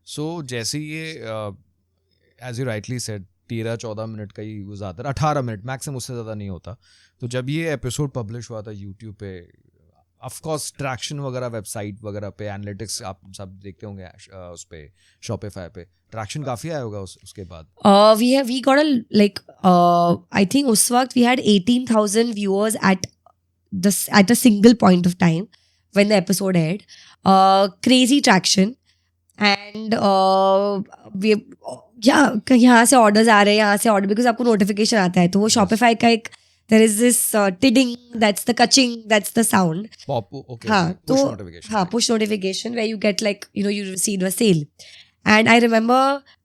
सो जैसे ये as you rightly said 13-14 minute का ही यूज आता है, 18 मिनट मैक्सिमम, उससे ज़्यादा नहीं होता. तो जब ये एपिसोड पब्लिश हुआ था यूट्यूब पे, ऑफ कोर्स ट्रैक्शन वगैरह वेबसाइट वगैरह पे एनालिटिक्स आप सब देखते होंगे, उस पे शॉपिफाई पे ट्रैक्शन काफ़ी आया होगा उसके बाद. We got a like I think उस वक्त we had 18,000 viewers at a single point of time when the episode aired. Crazy traction. And we यहाँ से orders आ रहे हैं, यहाँ से order, because आपको notification आता है, तो वो Shopify का एक there is this tidding, that's the kaching, that's the sound. Okay, हाँ, push तो notification. हाँ, push notification where you get like, you know, you receive a sale. And I remember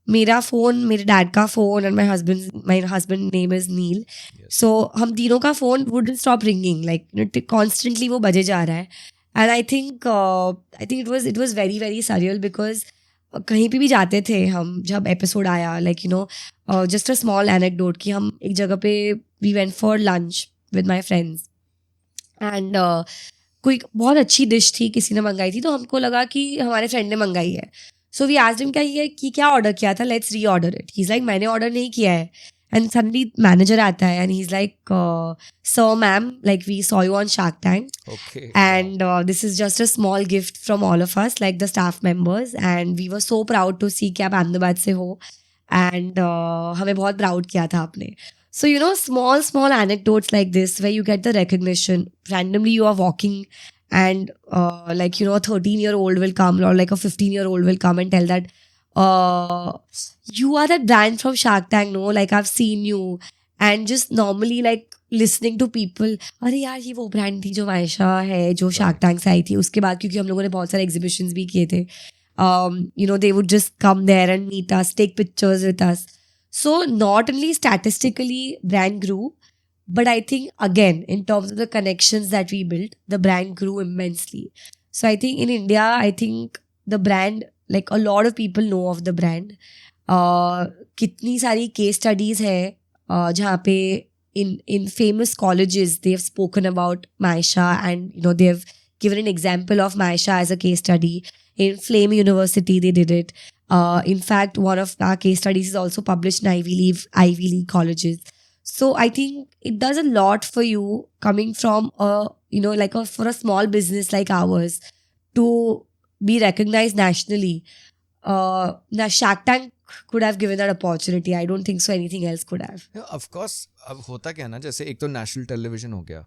मेरा phone, मेरे dad का phone, and my husband name is Neil. Yes. So हम तीनों का phone wouldn't stop ringing, like, you know, constantly वो बजे जा रहा है. And I think it was very very surreal because कहीं पे भी जाते थे हम जब एपिसोड आया, like you know just a small anecdote कि हम एक जगह पे we went for lunch with my friends and कोई बहुत अच्छी डिश थी किसी ने मंगाई थी, तो हमको लगा कि हमारे फ्रेंड ने मंगाई है. सो वी आस्क्ड हिम क्या ऑर्डर किया था, let's reorder it. He is like मैंने ऑर्डर नहीं किया है. एंड सडनली मैनेजर आता है and he is like sir ma'am, like we saw you on Shark Tank. Okay. And this is just a small gift from all of us, like the staff members, and we were so proud to see कि आप अहमदाबाद से हो, and हमें बहुत proud किया था आपने. So you know, small anecdotes like this where you get the recognition. Randomly you are walking and like, you know, a 13-year-old will come, or like a 15-year-old will come and tell that you are that brand from Shark Tank, no, like I've seen you. And just normally like listening to people, अरे यार ये वो brand थी जो मायशा है जो shark tank से आई थी. उसके बाद क्योंकि हम लोगों ने बहुत सारे एग्जीबिशंस भी किए थे, you know, they would just come there and meet us, take pictures with us. So not only statistically brand grew, but I think again in terms of the connections that we built, the brand grew immensely. So I think in India, I think the brand, like a lot of people know of the brand. कितनी सारी case studies है जहाँ पे in famous colleges they have spoken about Maisha, and you know they have given an example of Maisha as a case study. In Flame University they did it. In fact, one of our case studies is also published in Ivy League colleges. So I think it does a lot for you coming from for a small business like ours to be recognized nationally. Now Shark Tank could have given that opportunity. I don't think so anything else could have. Of course. अब होता क्या है ना, जैसे एक तो national television हो गया,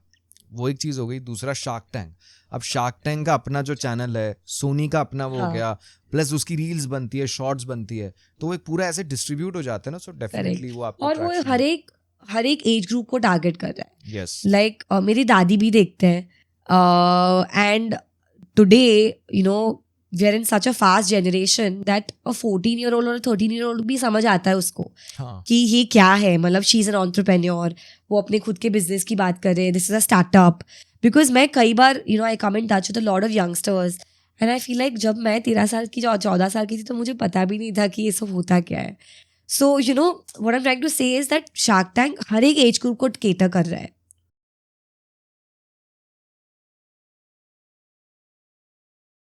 वो एक चीज़ हो गई, दूसरा शार्क टैंक. अब शार्क टैंक का अपना जो चैनल है, सोनी का अपना वो हो गया, प्लस उसकी रील्स बनती है, शॉर्ट्स बनती है, तो वो एक पूरा ऐसे डिस्ट्रीब्यूट हो जाता है ना. सो डेफिनेटली वो आपको, और वो हर एक एज ग्रुप को टारगेट कर रहा है. यस. लाइक मेरी दादी भी देखते हैं, and today you know we are in such a fast generation that a 14-year-old और a 13-year-old भी समझ आता है उसको कि ये क्या है. मतलब शी इज एन एंटरप्रेन्योर, वो अपने खुद के बिजनेस की बात कर रहे हैं, this is a startup. Because मैं कई बार you know I come in touch with a lot of youngsters and I feel like जब मैं 13 साल की 14 साल की थी तो मुझे पता भी नहीं था कि ये सब होता क्या है. So you know what I am trying to say is that Shark Tank हर एक एज ग्रुप को केटर कर रहा है.